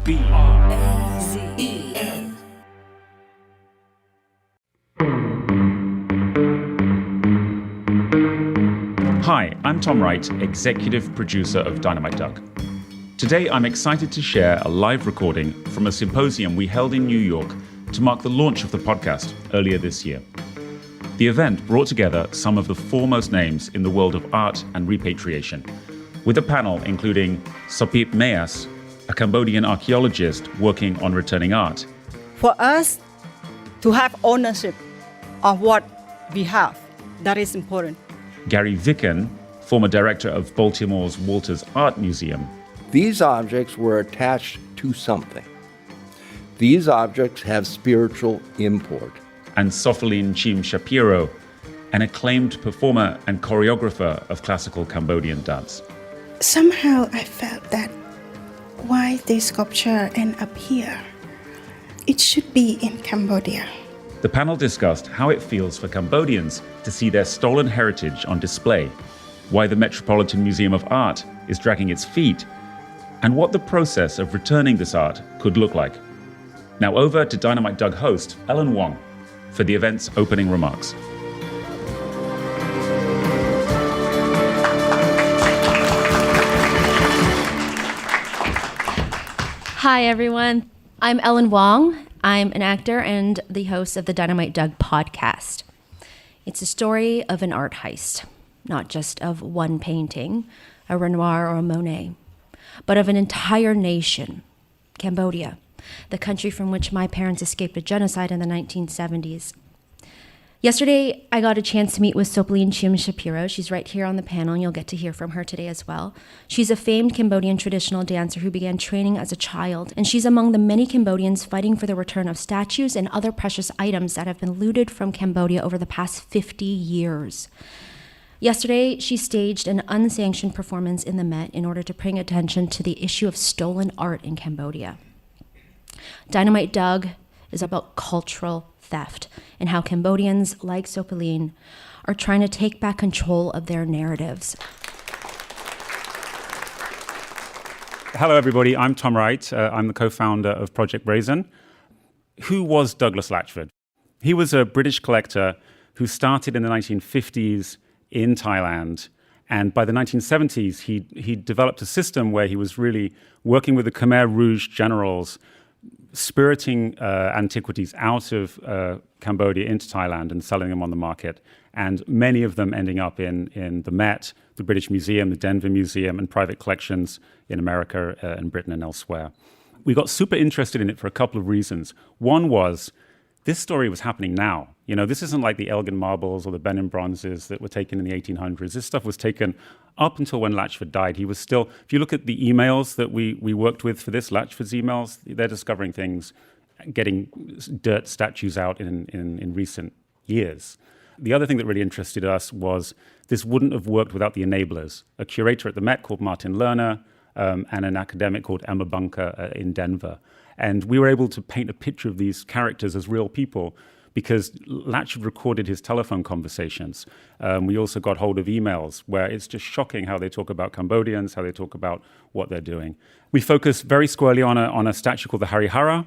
Brazen. Hi, I'm Tom Wright, executive producer of Dynamite Doug. Today, I'm excited to share a live recording from a symposium we held in New York to mark the launch of the podcast earlier this year. The event brought together some of the foremost names in the world of art and repatriation, with a panel including Sopheap Meas, a Cambodian archaeologist working on returning art. For us to have ownership of what we have, that is important. Gary Vikan, former director of Baltimore's Walters Art Museum. These objects were attached to something. These objects have spiritual import. And Sophiline Cheam Shapiro, an acclaimed performer and choreographer of classical Cambodian dance. Somehow I felt that why this sculpture end up here? It should be in Cambodia. The panel discussed how it feels for Cambodians to see their stolen heritage on display, why the Metropolitan Museum of Art is dragging its feet, and what the process of returning this art could look like. Now over to Dynamite Doug host Ellen Wong for the event's opening remarks. Hi, everyone. I'm Ellen Wong. I'm an actor and the host of the Dynamite Doug podcast. It's a story of an art heist, not just of one painting, a Renoir or a Monet, but of an entire nation, Cambodia, the country from which my parents escaped a genocide in the 1970s. Yesterday, I got a chance to meet with Sophiline Cheam Shapiro. She's right here on the panel, and you'll get to hear from her today as well. She's a famed Cambodian traditional dancer who began training as a child, and she's among the many Cambodians fighting for the return of statues and other precious items that have been looted from Cambodia over the past 50 years. Yesterday, she staged an unsanctioned performance in the Met in order to bring attention to the issue of stolen art in Cambodia. Dynamite Doug is about cultural theft and how Cambodians, like Sophiline, are trying to take back control of their narratives. Hello, everybody. I'm Tom Wright. I'm the co-founder of Project Brazen. Who was Douglas Latchford? He was a British collector who started in the 1950s in Thailand. And by the 1970s, he developed a system where he was really working with the Khmer Rouge generals, spiriting antiquities out of Cambodia into Thailand and selling them on the market, and many of them ending up in the Met, the British Museum, the Denver Museum, and private collections in America and Britain and elsewhere. We got super interested in it for a couple of reasons. One was, this story was happening now. You know, this isn't like the Elgin marbles or the Benin bronzes that were taken in the 1800s. This stuff was taken up until when Latchford died. He was still, if you look at the emails that we worked with for this, Latchford's emails, they're discovering things, getting dirt statues out in recent years. The other thing that really interested us was this wouldn't have worked without the enablers. A curator at the Met called Martin Lerner and an academic called Emma Bunker in Denver. And we were able to paint a picture of these characters as real people because Latchford recorded his telephone conversations. We also got hold of emails where it's just shocking how they talk about Cambodians, how they talk about what they're doing. We focus very squarely on a statue called the Harihara.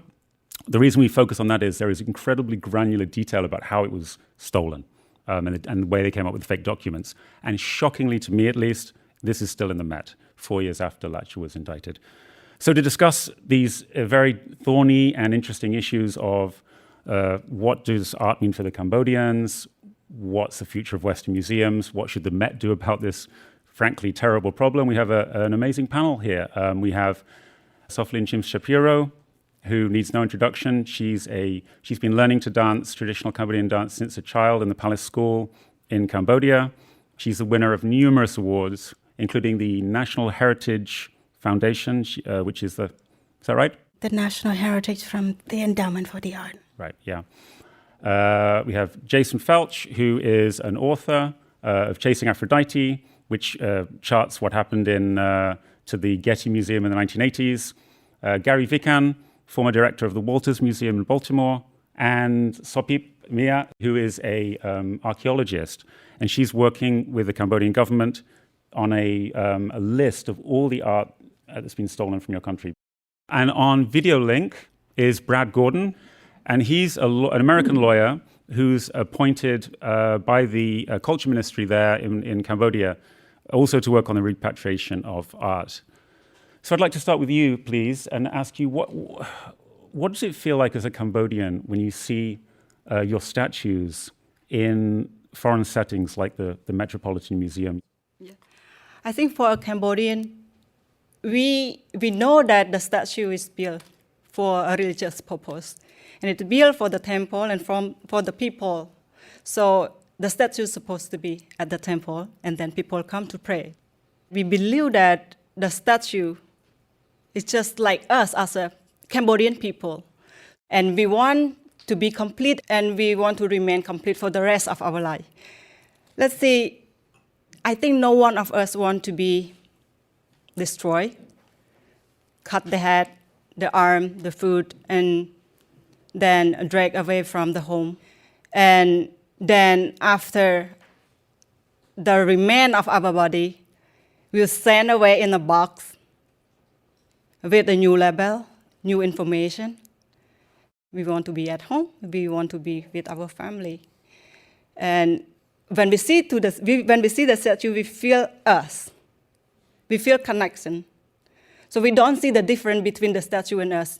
The reason we focus on that is there is incredibly granular detail about how it was stolen and the way they came up with fake documents. And shockingly, to me at least, this is still in the Met, 4 years after Latchford was indicted. So to discuss these very thorny and interesting issues of what does art mean for the Cambodians, what's the future of Western museums, what should the Met do about this frankly terrible problem, we have an amazing panel here. We have Sophiline Cheam Shapiro, who needs no introduction. She's been learning to dance traditional Cambodian dance since a child in the Palace School in Cambodia. She's the winner of numerous awards, including the National Heritage Foundation, which is is that right? The National Heritage from the Endowment for the Art. Right, yeah. We have Jason Felch, who is an author of Chasing Aphrodite, which charts what happened to the Getty Museum in the 1980s. Gary Vikan, former director of the Walters Museum in Baltimore, and Sopheap Meas, who is a archaeologist, and she's working with the Cambodian government on a list of all the art that's been stolen from your country. And on video link is Brad Gordon, and he's an American lawyer who's appointed by the culture ministry there in Cambodia, also to work on the repatriation of art. So I'd like to start with you, please, and ask you, what does it feel like as a Cambodian when you see your statues in foreign settings like the Metropolitan Museum? Yeah. I think for a Cambodian, we know that the statue is built for a religious purpose. And it's built for the temple and for the people. So the statue is supposed to be at the temple, and then people come to pray. We believe that the statue is just like us as a Cambodian people. And we want to be complete, and we want to remain complete for the rest of our life. Let's see, I think no one of us want to be destroyed, cut the head, the arm, the foot, and then drag away from the home. And then after the remain of our body, we'll send away in a box with a new label, new information. We want to be at home. We want to be with our family. And when we see the statue, we feel us. We feel connection. So we don't see the difference between the statue and us.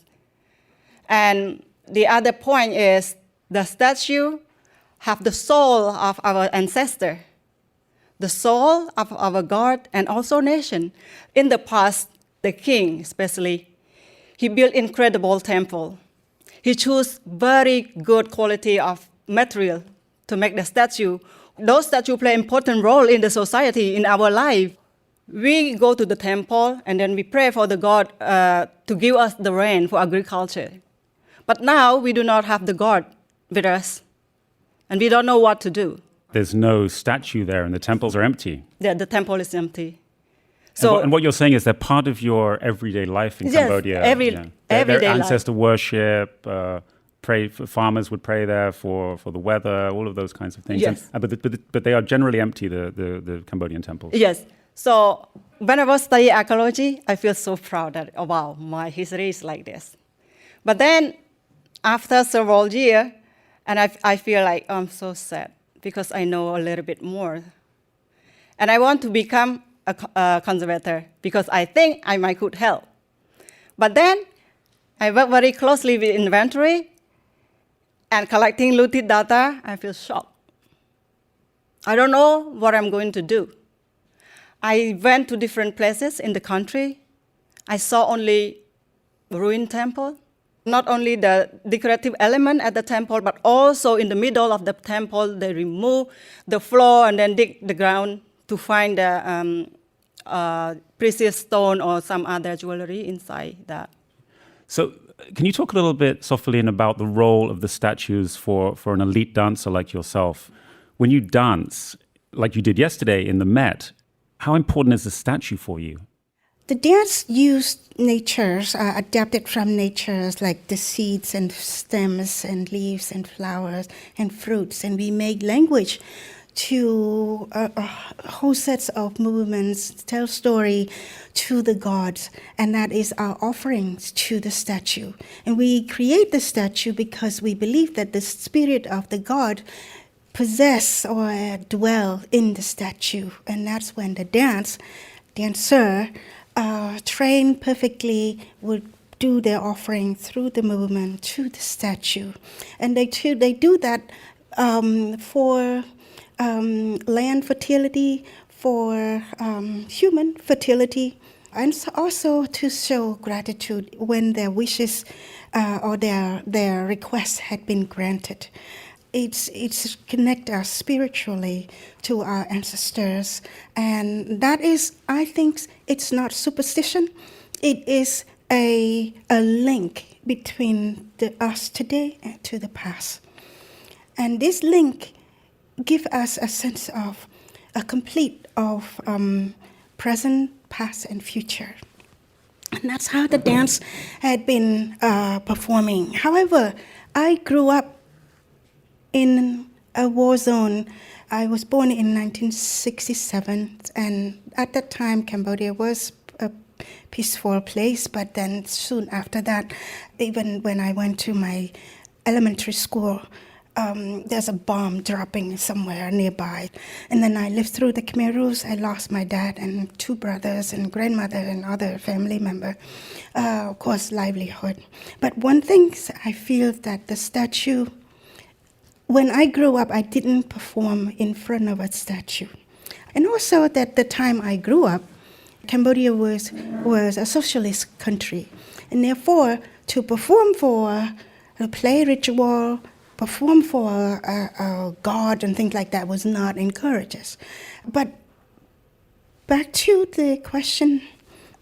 And the other point is the statue have the soul of our ancestor, the soul of our God and also nation. In the past, the king especially, he built incredible temple. He chose very good quality of material to make the statue. Those statues play an important role in the society, in our life. We go to the temple and then we pray for the God to give us the rain for agriculture. But now we do not have the God with us, and we don't know what to do. There's no statue there, and the temples are empty. The temple is empty. So, and what you're saying is they're part of your everyday life in Cambodia. Everyday their life. ancestor worship, farmers would pray there for the weather, all of those kinds of things. Yes. But they are generally empty, the Cambodian temples. Yes. So when I was studying archaeology, I feel so proud that, oh, wow, my history is like this. But then after several years, and I feel like I'm so sad because I know a little bit more. And I want to become a conservator because I think I might could help. But then I work very closely with inventory and collecting looted data. I feel shocked. I don't know what I'm going to do. I went to different places in the country. I saw only ruined temple. Not only the decorative element at the temple, but also in the middle of the temple, they remove the floor and then dig the ground to find the precious stone or some other jewelry inside that. So can you talk a little bit, Sophiline, about the role of the statues for an elite dancer like yourself? When you dance, like you did yesterday in the Met, how important is the statue for you? The dance used natures, adapted from natures like the seeds and stems and leaves and flowers and fruits. And we make language to a whole sets of movements, tell story to the gods. And that is our offerings to the statue. And we create the statue because we believe that the spirit of the god possess or dwell in the statue. And that's when the dancer, trained perfectly, would do their offering through the movement to the statue. And they do that for land fertility, for human fertility, and also to show gratitude when their wishes or their requests had been granted. It's connect us spiritually to our ancestors, and that is, I think, it's not superstition. It is a link between us today and to the past, and this link gives us a sense of a complete of present, past, and future. And that's how the dance had been performing. However, I grew up in a war zone. I was born in 1967, and at that time, Cambodia was a peaceful place. But then soon after that, even when I went to my elementary school, there's a bomb dropping somewhere nearby. And then I lived through the Khmer Rouge. I lost my dad and 2 brothers and grandmother and other family member. Of course, livelihood. But one thing I feel that the statue, when I grew up, I didn't perform in front of a statue. And also that the time I grew up, Cambodia was a socialist country. And therefore, to perform for a play ritual, perform for a god and things like that was not encouraged. But back to the question,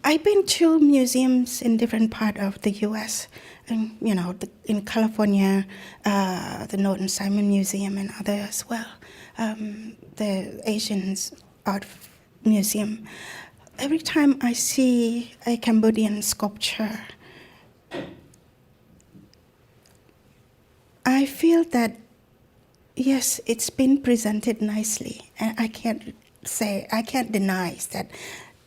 I've been to museums in different parts of the U.S., and, in California, the Norton Simon Museum and others as well, the Asian Art Museum. Every time I see a Cambodian sculpture, I feel that, yes, it's been presented nicely, and I can't deny that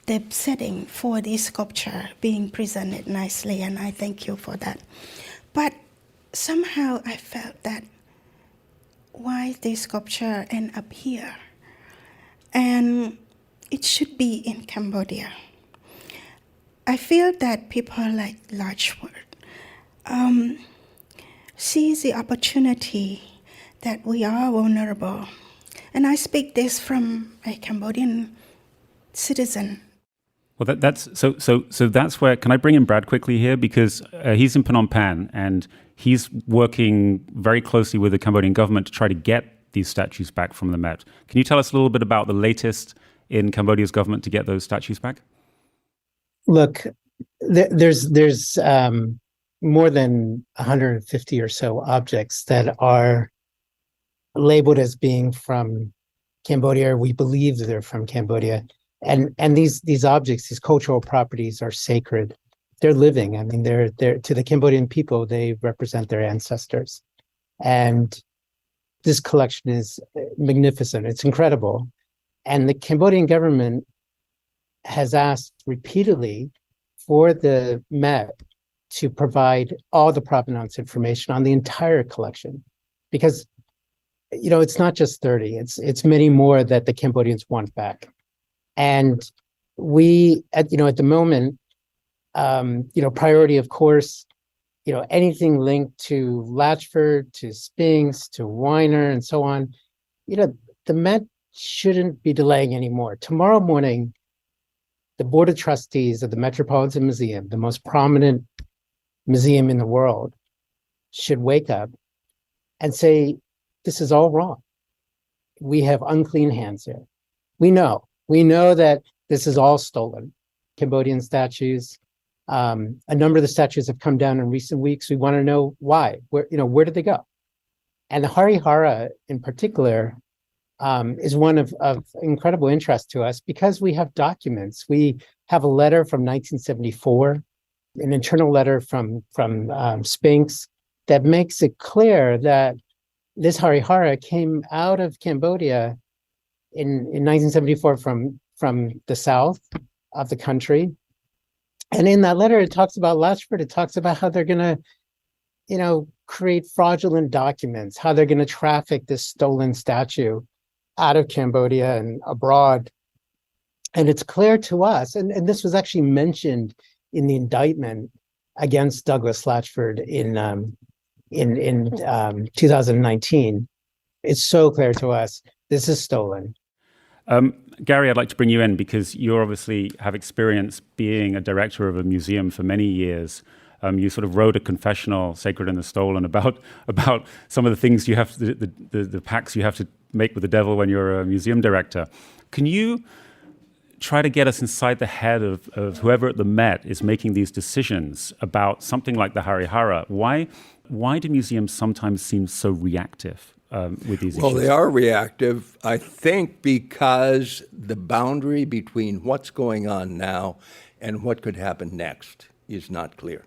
the setting for this sculpture being presented nicely, and I thank you for that. But somehow I felt that why this sculpture end up here? And it should be in Cambodia. I feel that people like Larchwood sees the opportunity that we are vulnerable. And I speak this from a Cambodian citizen. Well, so that's where, can I bring in Brad quickly here? Because he's in Phnom Penh and he's working very closely with the Cambodian government to try to get these statues back from the Met. Can you tell us a little bit about the latest in Cambodia's government to get those statues back? Look, there's more than 150 or so objects that are labeled as being from Cambodia, or we believe they're from Cambodia. And these objects, these cultural properties are sacred. They're living. I mean, they're to the Cambodian people, they represent their ancestors. And this collection is magnificent. It's incredible. And the Cambodian government has asked repeatedly for the Met to provide all the provenance information on the entire collection, because it's not just 30; it's many more that the Cambodians want back. And we, at the moment, priority, of course, anything linked to Latchford, to Spinks, to Weiner, and so on. The Met shouldn't be delaying anymore. Tomorrow morning, the Board of Trustees of the Metropolitan Museum, the most prominent museum in the world, should wake up and say, this is all wrong. We have unclean hands here. We know that this is all stolen. Cambodian statues. A number of the statues have come down in recent weeks. We want to know why. Where did they go? And the Harihara in particular is one of incredible interest to us because we have documents. We have a letter from 1974, an internal letter from Spinks that makes it clear that this Harihara came out of Cambodia in 1974 from the south of the country. And in that letter, it talks about Latchford. It talks about how they're going to, create fraudulent documents, how they're going to traffic this stolen statue out of Cambodia and abroad. And it's clear to us, and this was actually mentioned in the indictment against Douglas Latchford in 2019. It's so clear to us, this is stolen. Gary, I'd like to bring you in because you obviously have experience being a director of a museum for many years. You sort of wrote a confessional, Sacred and the Stolen, about some of the things you have, the pacts you have to make with the devil when you're a museum director. Can you try to get us inside the head of whoever at the Met is making these decisions about something like the Harihara? Why do museums sometimes seem so reactive with these issues? Well, they are reactive, I think, because the boundary between what's going on now and what could happen next is not clear.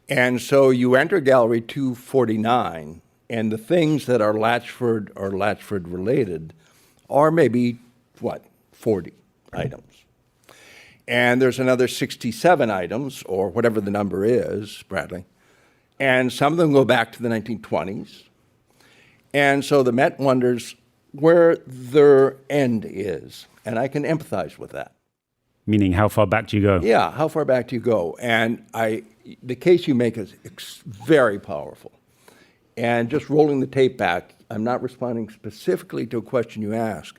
And so you enter Gallery 249, and the things that are Latchford or Latchford related are maybe, 40 items. And there's another 67 items, or whatever the number is, Bradley. And some of them go back to the 1920s. And so the Met wonders where their end is. And I can empathize with that. Meaning, how far back do you go? Yeah, how far back do you go? And the case you make is very powerful. And just rolling the tape back, I'm not responding specifically to a question you ask,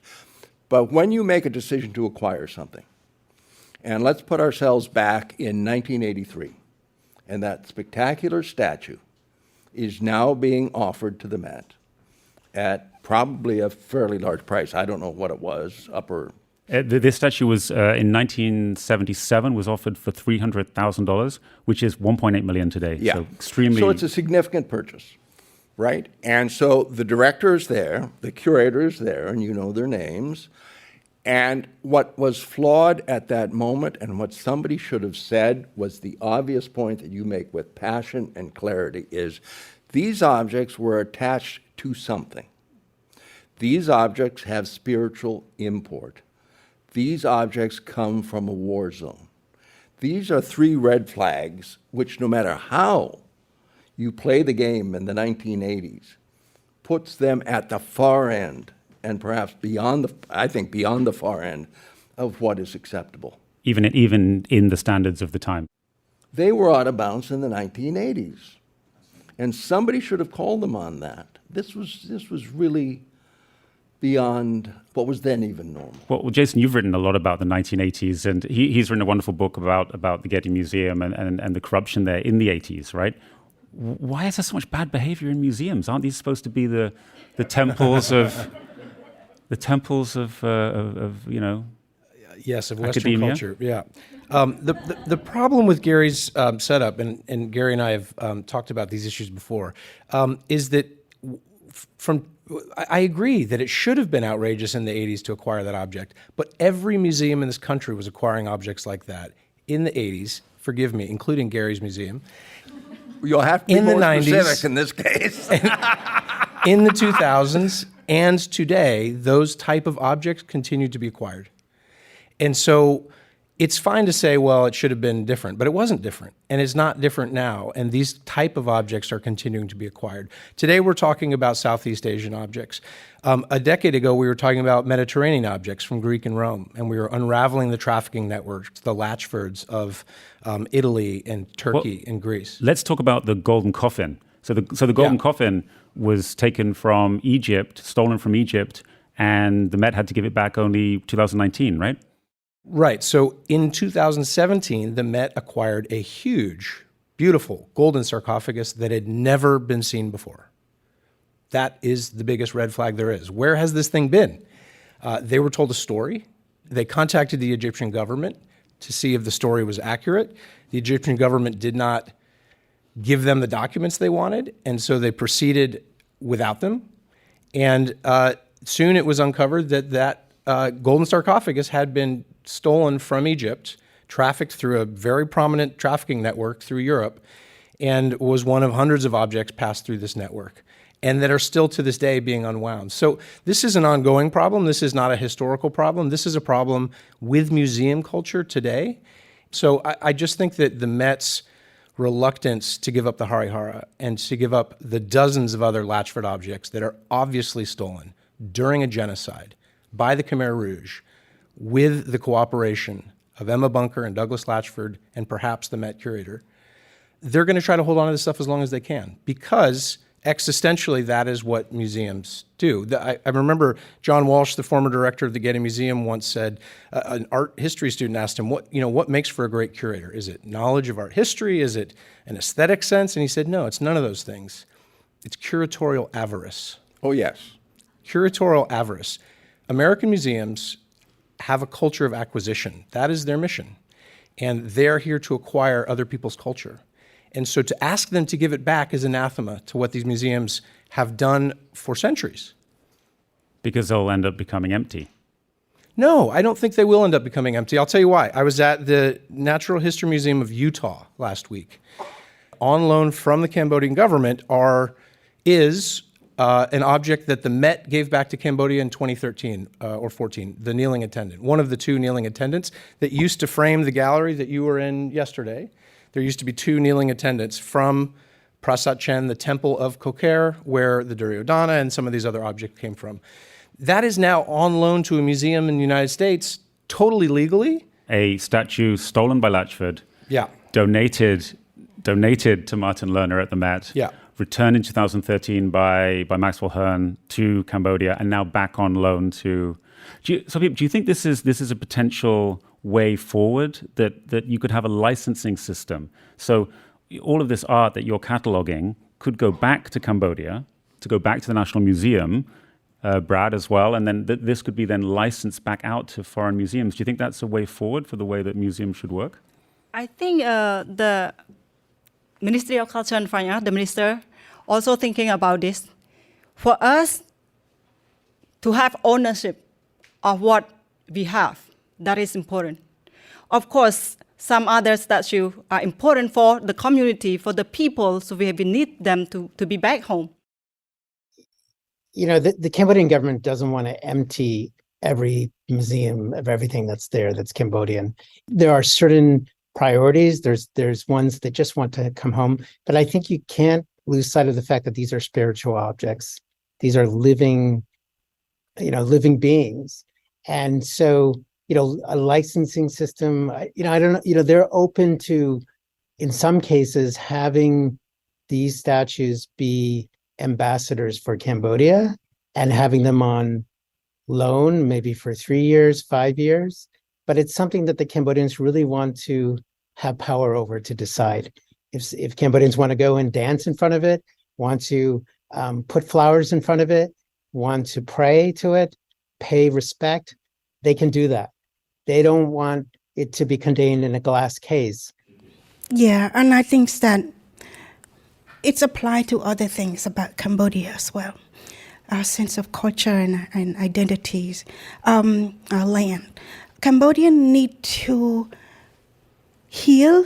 but when you make a decision to acquire something, and let's put ourselves back in 1983, and that spectacular statue is now being offered to the Met at probably a fairly large price. I don't know what it was, upper. This statue was in 1977 was offered for $300,000, which is 1.8 million today. Yeah. So extremely. So it's a significant purchase, right? And so the director is there, the curator is there, and you know their names. And what was flawed at that moment, and what somebody should have said, was the obvious point that you make with passion and clarity, is these objects were attached to something. These objects have spiritual import. These objects come from a war zone. These are three red flags which, no matter how you play the game in the 1980s, puts them at the far end, and perhaps beyond the far end of what is acceptable. Even in the standards of the time. They were out of bounds in the 1980s. And somebody should have called them on that. This was really beyond what was then even normal. Well, Jason, you've written a lot about the 1980s, and he's written a wonderful book about the Getty Museum and the corruption there in the 80s, right? Why is there so much bad behavior in museums? Aren't these supposed to be the temples of you know? Yes, of Western Western culture. Yeah. The problem with Gary's setup, and Gary and I have talked about these issues before, is that I agree that it should have been outrageous in the 80s to acquire that object, but every museum in this country was acquiring objects like that in the 80s, forgive me, including Gary's museum. You'll have to be more specific in this case. In the 2000s and today, those type of objects continue to be acquired. And so it's fine to say, well, it should have been different, but it wasn't different, and it's not different now, and these type of objects are continuing to be acquired. Today, we're talking about Southeast Asian objects. A decade ago, we were talking about Mediterranean objects from Greek and Rome, and we were unraveling the trafficking networks, the Latchfords of Italy and Turkey and Greece. Let's talk about the golden coffin. So the golden coffin was taken from Egypt, stolen from Egypt, and the Met had to give it back only 2019, right? Right. So in 2017, the Met acquired a huge, beautiful golden sarcophagus that had never been seen before. That is the biggest red flag there is. Where has this thing been? They were told a story. They contacted the Egyptian government to see if the story was accurate. The Egyptian government did not give them the documents they wanted, and so they proceeded without them. And soon it was uncovered that golden sarcophagus had been stolen from Egypt, trafficked through a very prominent trafficking network through Europe, and was one of hundreds of objects passed through this network, and that are still to this day being unwound. So this is an ongoing problem. This is not a historical problem. This is a problem with museum culture today. So I just think that the Met's reluctance to give up the Harihara and to give up the dozens of other Latchford objects that are obviously stolen during a genocide by the Khmer Rouge, with the cooperation of Emma Bunker and Douglas Latchford and perhaps the Met curator, they're going to try to hold on to this stuff as long as they can, because existentially that is what museums do. I remember John Walsh, the former director of the Getty Museum, once said, an art history student asked him, what makes for a great curator? Is it knowledge of art history? Is it an aesthetic sense? And he said, no, it's none of those things. It's curatorial avarice. Oh, yes. Curatorial avarice. American museums have a culture of acquisition. That is their mission. And they're here to acquire other people's culture. And so to ask them to give it back is anathema to what these museums have done for centuries. Because they'll end up becoming empty. No, I don't think they will end up becoming empty. I'll tell you why. I was at the Natural History Museum of Utah last week. On loan from the Cambodian government is an object that the Met gave back to Cambodia in 2013 or 14, the kneeling attendant, one of the two kneeling attendants that used to frame the gallery that you were in yesterday. There used to be two kneeling attendants from Prasat Chen, the temple of Kokera, where the Duryodhana and some of these other objects came from. That is now on loan to a museum in the United States, totally legally. A statue stolen by Latchford, Yeah. donated to Martin Lerner at the Met, Yeah. returned in 2013 by Maxwell Hearn to Cambodia, and now back on loan to. Do you think this is a potential way forward that you could have a licensing system? So all of this art that you're cataloging could go back to Cambodia, to go back to the National Museum, Brad as well, and then this could be then licensed back out to foreign museums. Do you think that's a way forward for the way that museums should work? I think the Ministry of Culture and Fine Art, the minister, also thinking about this. For us to have ownership of what we have, that is important. Of course, some other statues are important for the community, for the people, so we need them to be back home. You know, the Cambodian government doesn't want to empty every museum of everything that's there that's Cambodian. There are certain priorities. There's ones that just want to come home. But I think you can't lose sight of the fact that these are spiritual objects. These are living beings. And so, a licensing system, I don't know, they're open to, in some cases, having these statues be ambassadors for Cambodia and having them on loan, maybe for 3 years, 5 years. But it's something that the Cambodians really want to have power over to decide. If Cambodians want to go and dance in front of it, want to put flowers in front of it, want to pray to it, pay respect, they can do that. They don't want it to be contained in a glass case. Yeah, and I think that it's applied to other things about Cambodia as well. Our sense of culture and identities, our land. Cambodians need to heal,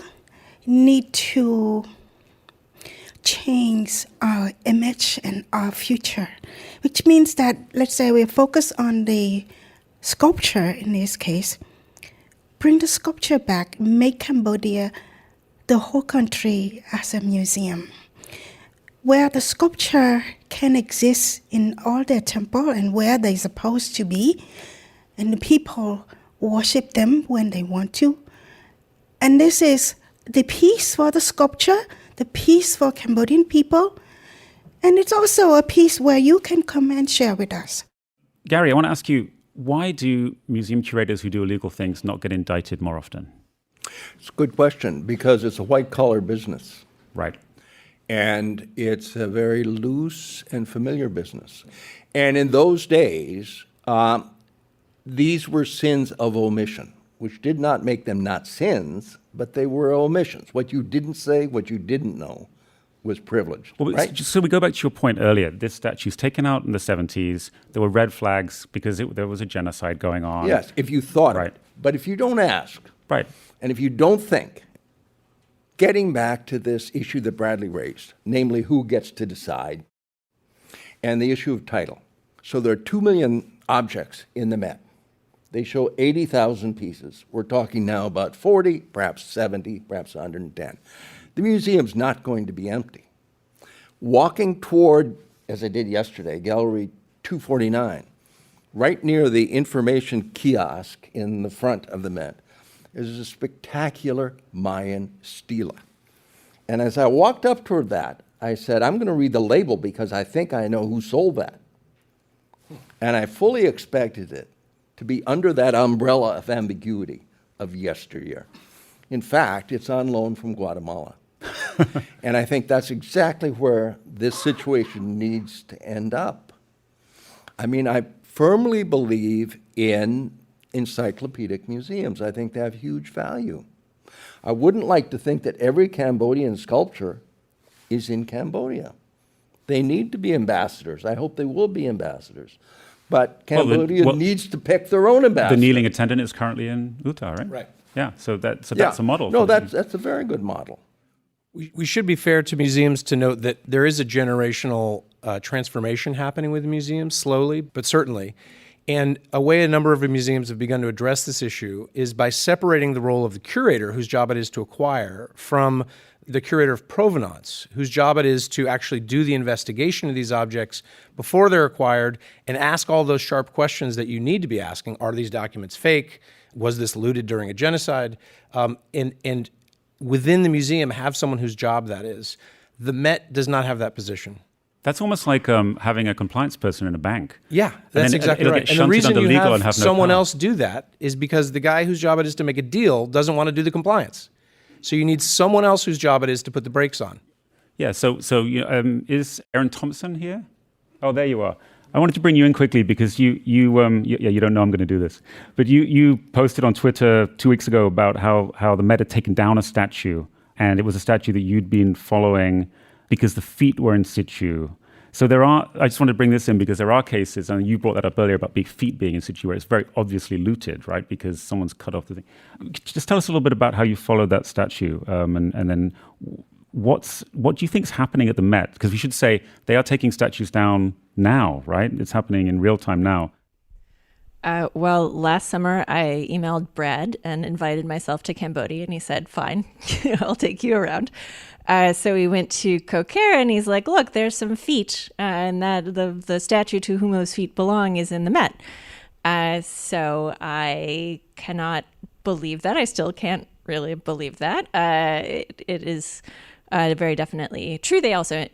need to change our image and our future, which means that, let's say we focus on the sculpture in this case, bring the sculpture back, make Cambodia, the whole country, as a museum, where the sculpture can exist in all their temple and where they're supposed to be, and the people worship them when they want to. And this is the piece for the sculpture, the piece for Cambodian people, and it's also a piece where you can come and share with us. Gary, I want to ask you, why do museum curators who do illegal things not get indicted more often? It's a good question, because it's a white-collar business. Right. And it's a very loose and familiar business. And in those days, these were sins of omission, which did not make them not sins, but they were omissions. What you didn't say, what you didn't know, was privilege. Well, right? So we go back to your point earlier. This statue's taken out in the 70s. There were red flags because there was a genocide going on. Yes, if you thought Right. it. But if you don't ask, Right. and if you don't think, getting back to this issue that Bradley raised, namely who gets to decide, and the issue of title. So there are 2 million objects in the Met. They show 80,000 pieces. We're talking now about 40, perhaps 70, perhaps 110. The museum's not going to be empty. Walking toward, as I did yesterday, Gallery 249, right near the information kiosk in the front of the Met, is a spectacular Mayan stela. And as I walked up toward that, I said, I'm going to read the label because I think I know who sold that. And I fully expected it to be under that umbrella of ambiguity of yesteryear. In fact, it's on loan from Guatemala. And I think that's exactly where this situation needs to end up. I mean, I firmly believe in encyclopedic museums. I think they have huge value. I wouldn't like to think that every Cambodian sculpture is in Cambodia. They need to be ambassadors. I hope they will be ambassadors. But Cambodia needs to pick their own ambassador. The kneeling attendant is currently in Utah, right? Right. Yeah, so that's a model. No, that's a very good model. We should be fair to museums to note that there is a generational transformation happening with museums, slowly but certainly. And a way a number of museums have begun to address this issue is by separating the role of the curator, whose job it is to acquire, from the curator of provenance, whose job it is to actually do the investigation of these objects before they're acquired and ask all those sharp questions that you need to be asking. Are these documents fake? Was this looted during a genocide? And within the museum, have someone whose job that is. The Met does not have that position. That's almost like having a compliance person in a bank. Yeah, that's exactly it'll right. get And the shunted reason under you legal have and have no someone power. else do that is because the guy whose job it is to make a deal doesn't want to do the compliance. So you need someone else whose job it is to put the brakes on. Yeah, so is Aaron Thompson here? Oh, there you are. I wanted to bring you in quickly because you don't know I'm going to do this, but you posted on Twitter 2 weeks ago about how the Met had taken down a statue, and it was a statue that you'd been following because the feet were in situ. So I just wanted to bring this in because there are cases, and you brought that up earlier about feet being in situ, where it's very obviously looted, right? Because someone's cut off the thing. Just tell us a little bit about how you followed that statue, and then what do you think is happening at the Met? Because we should say they are taking statues down now, right? It's happening in real time now. Well, last summer I emailed Brad and invited myself to Cambodia, and he said, fine, I'll take you around. So we went to Koh Ker, and he's like, look, there's some feet, and that the statue to whom those feet belong is in the Met. So I cannot believe that. I still can't really believe that. It is very definitely true. They also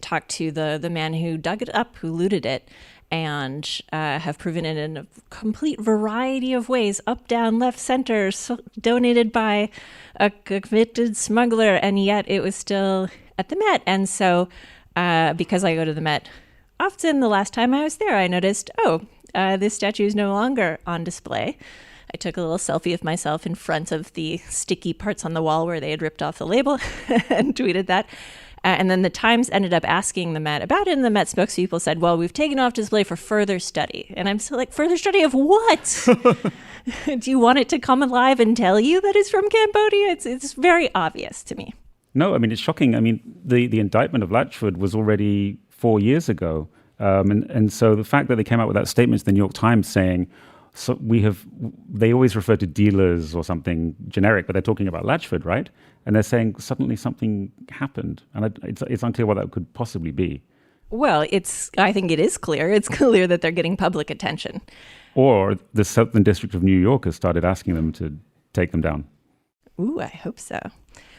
talked to the man who dug it up, who looted it, and have proven it in a complete variety of ways, up, down, left, center, donated by a convicted smuggler, and yet it was still at the Met. And so because I go to the Met often, the last time I was there, I noticed, this statue is no longer on display. I took a little selfie of myself in front of the sticky parts on the wall where they had ripped off the label and tweeted that. And then the Times ended up asking the Met about it, and the Met spokespeople said, well, we've taken off display for further study. And I'm still like, further study of what? Do you want it to come alive and tell you that it's from Cambodia? It's very obvious to me. No, I mean, it's shocking. I mean, the indictment of Latchford was already 4 years ago. And so the fact that they came out with that statement to the New York Times saying, they always refer to dealers or something generic, but they're talking about Latchford, right? And they're saying suddenly something happened. And it's unclear what that could possibly be. Well, I think it is clear. It's clear that they're getting public attention. Or the Southern District of New York has started asking them to take them down. Ooh, I hope so.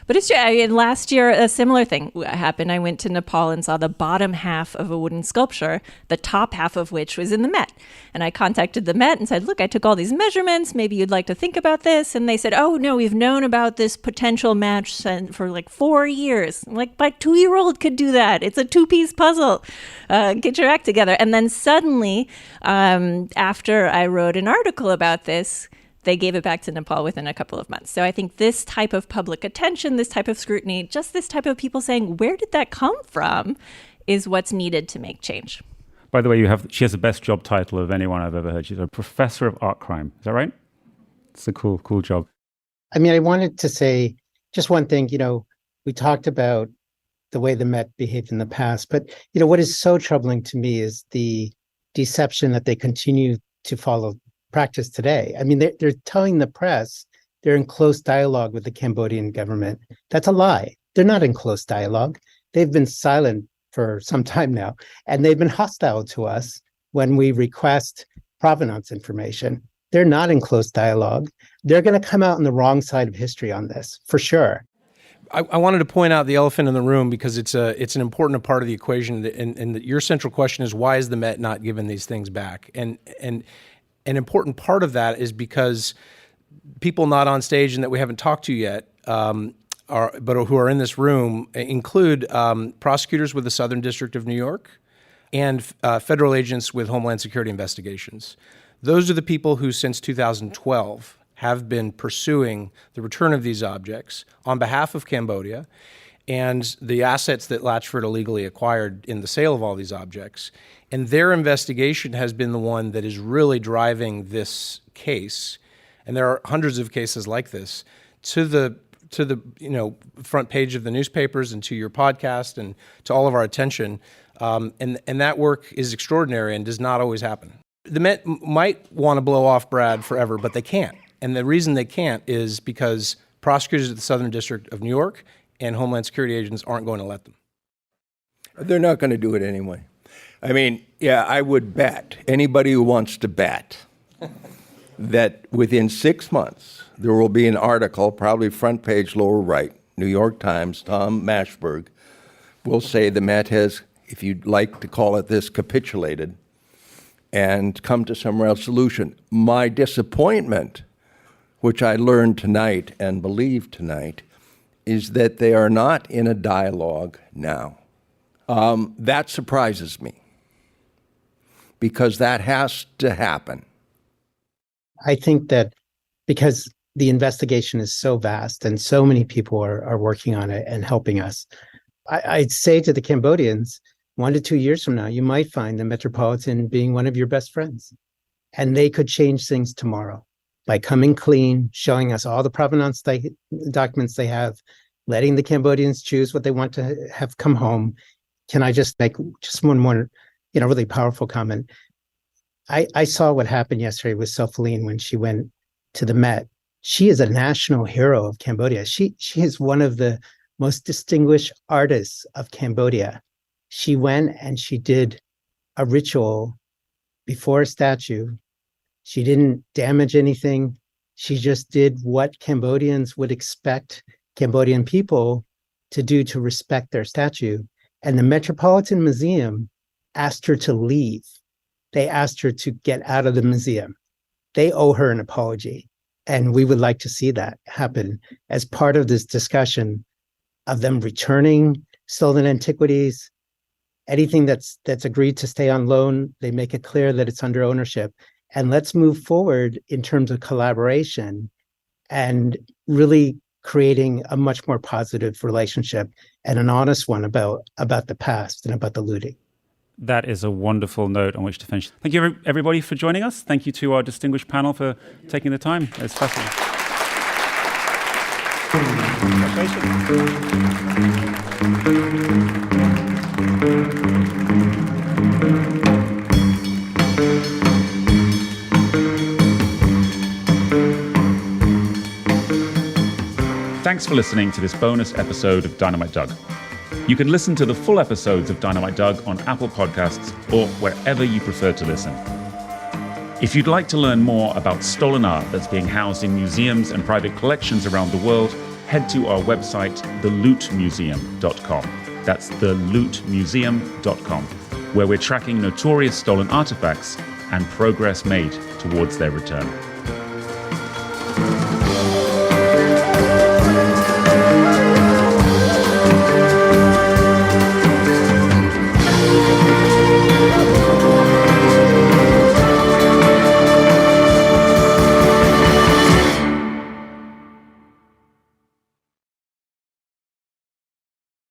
But it's true. I mean, last year, a similar thing happened. I went to Nepal and saw the bottom half of a wooden sculpture, the top half of which was in the Met. And I contacted the Met and said, look, I took all these measurements. Maybe you'd like to think about this. And they said, oh, no, we've known about this potential match for like 4 years. I'm like, my 2-year-old could do that. It's a 2-piece puzzle. Get your act together. And then suddenly, after I wrote an article about this, they gave it back to Nepal within a couple of months. So I think this type of public attention, this type of scrutiny, just this type of people saying, where did that come from, is what's needed to make change. By the way, she has the best job title of anyone I've ever heard. She's a professor of art crime. Is that right? It's a cool job. I mean, I wanted to say just one thing. We talked about the way the Met behaved in the past, but, what is so troubling to me is the deception that they continue to practice today. I mean, they're telling the press they're in close dialogue with the Cambodian government. That's a lie. They're not in close dialogue. They've been silent for some time now, and they've been hostile to us when we request provenance information. They're not in close dialogue. They're going to come out on the wrong side of history on this, for sure. I wanted to point out the elephant in the room because it's an important part of the equation, and your central question is, why is the Met not giving these things back? And an important part of that is because people not on stage and that we haven't talked to yet, but who are in this room, include prosecutors with the Southern District of New York and federal agents with Homeland Security investigations. Those are the people who, since 2012, have been pursuing the return of these objects on behalf of Cambodia and the assets that Latchford illegally acquired in the sale of all these objects. And their investigation has been the one that is really driving this case, and there are hundreds of cases like this, to the to the front page of the newspapers and to your podcast and to all of our attention. And that work is extraordinary and does not always happen. The Met might want to blow off Brad forever, but they can't. And the reason they can't is because prosecutors at the Southern District of New York and Homeland Security agents aren't going to let them. They're not going to do it anyway. I mean, yeah, I would bet, anybody who wants to bet, that within 6 months, there will be an article, probably front page, lower right, New York Times, Tom Mashberg, will say the Met has, if you'd like to call it this, capitulated and come to some resolution. My disappointment, which I learned tonight and believe tonight, is that they are not in a dialogue now. That surprises me, because that has to happen. I think that because the investigation is so vast and so many people are working on it and helping us, I'd say to the Cambodians, 1 to 2 years from now, you might find the Metropolitan being one of your best friends. And they could change things tomorrow by coming clean, showing us all the provenance documents they have, letting the Cambodians choose what they want to have come home. Can I just make just one more, really powerful comment? I saw what happened yesterday with Sophiline when she went to the Met. She is a national hero of Cambodia. She is one of the most distinguished artists of Cambodia. She went and she did a ritual before a statue. She didn't damage anything. She just did what Cambodians would expect Cambodian people to do to respect their statue. And the Metropolitan Museum asked her to leave. They asked her to get out of the museum. They owe her an apology. And we would like to see that happen as part of this discussion of them returning stolen antiquities. Anything that's agreed to stay on loan, they make it clear that it's under ownership. And let's move forward in terms of collaboration and really creating a much more positive relationship and an honest one about the past and about the looting. That is a wonderful note on which to finish. Thank you, everybody, for joining us. Thank you to our distinguished panel for taking the time. It's fascinating. Thanks for listening to this bonus episode of Dynamite Doug. You can listen to the full episodes of Dynamite Doug on Apple Podcasts or wherever you prefer to listen. If you'd like to learn more about stolen art that's being housed in museums and private collections around the world, head to our website, thelootmuseum.com. That's thelootmuseum.com, where we're tracking notorious stolen artifacts and progress made towards their return.